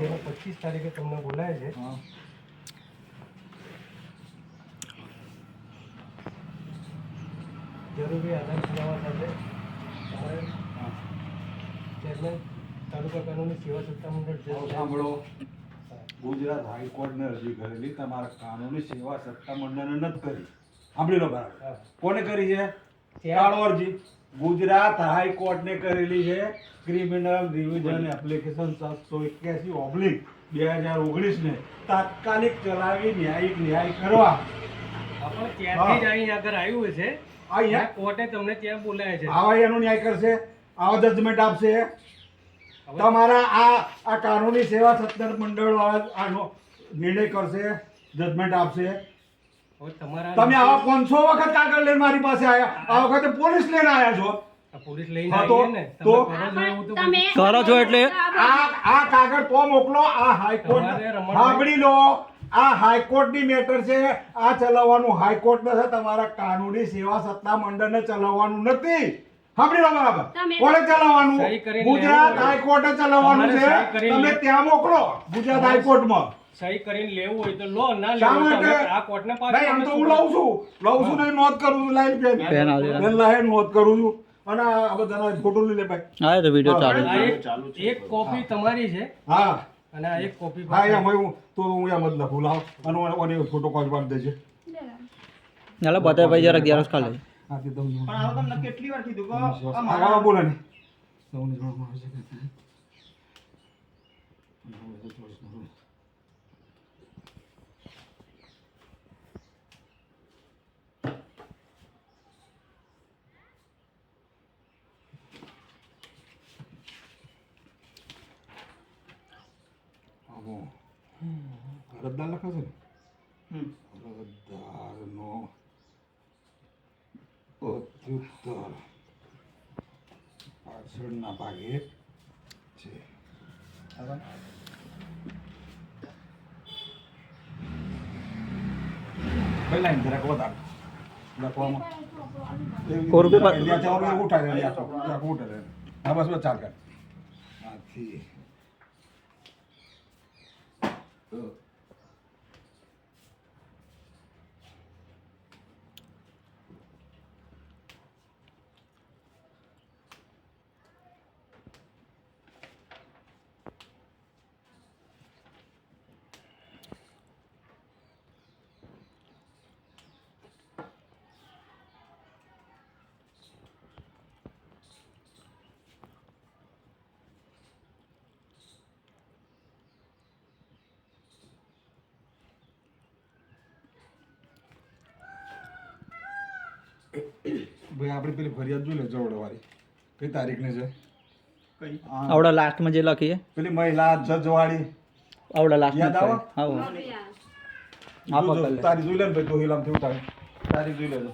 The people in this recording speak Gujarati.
જેને 25 તારીખે તમને બોલાય છે. જરૂરી આધાર પુરાવા સાથે તમારે ચેરમેન તાલુકા કાનૂની સેવા સત્તામંડળ સાંભળો, ગુજરાત હાઈકોર્ટને અરજી કરેલી તમારા કાનૂની સેવા સત્તામંડળને નથી કરી. સાંભળી લો બરાબર. કોને કરી છે? કાળો અરજી ગુજરાત હાઈકોર્ટને કરેલી છે. ક્રિમિનલ રિવિઝન એપ્લિકેશન 781/2019 ને તાત્કાલિક ચલાવી ન્યાય કરવા. પણ ત્યાંથી જ અહીં આગળ આવ્યું છે. અહીંયા કોર્ટે તમને ત્યાં બોલાય છે. આવા એનો ન્યાય કરશે, આવા જજમેન્ટ આપશે. તમારા આ કાનૂની સેવા સત્તામંડળ વાળા આનો નિર્ણય કરશે, જજમેન્ટ આપશે. તમે આવા 500 વખત કાગળ લઈને મારી પાસે આવ્યા, આ વખતે પોલીસ લઈને આવ્યા છો. પોલીસ લઈને આવીએ ને કરો છો એટલે આ કાગળ તો મોકલો. આ હાઈકોર્ટ સાંભળી લો, આ હાઈકોર્ટની મેટર છે. આ ચલાવવાનું હાઈકોર્ટ છે, તમારા કાનૂની સેવા સત્તામંડળને ચલાવવાનું નથી. સાંભળી લો બરાબર. કોણે ચલાવવાનું? ગુજરાત હાઈકોર્ટે ચલાવવાનું છે. તમે ત્યાં મોકલો ગુજરાત હાઈકોર્ટમાં. સહી કરીને લેવું હોય તો લો, ના લેવું તો આ કોર્ટને પાછું. નહીં, આમ તો હું લઉં છું ને નોંધ કરું છું. લાઈન પેન લાઈન નોંધ કરું છું. અને આ બધાના ફોટો લઈ લે ભાઈ. હા તો વિડિયો ચાલુ છે. એક કોપી તમારી છે. હા, અને આ એક કોપી હા એમ હું તો હું એમ જ લખું. લાવ અને ફોટો કોપી પાડી દેજે. ચાલો બતાય ભાઈ જરા 11 ખાલી. હા તે દઉં. પણ આ તમને કેટલી વાર કીધું કે આ મારા બોલે ને સૌની જોડમાં આવે છે. અરજદાર લખે છે ને, અરજદારનો પ્રત્યુત્તર પાછળના ભાગે છે. પહેલા જરાક વધારે લખવામાં ઉઠાય. હા બસ બસ ચાલ કર. આથી ભાઈ આપણી પેલી ફરિયાદ જોઈ લે જવડવાળી. કઈ તારીખની છે? આવડા લાસ્ટ માં જે લખીએ પેલી મહિલા જજવાળી આવડા લાસ્ટ યાદ આવે? હા તારી જોઈ લે ને ભાઈ, તો હિલામ થયું તારી જોઈ લેજો.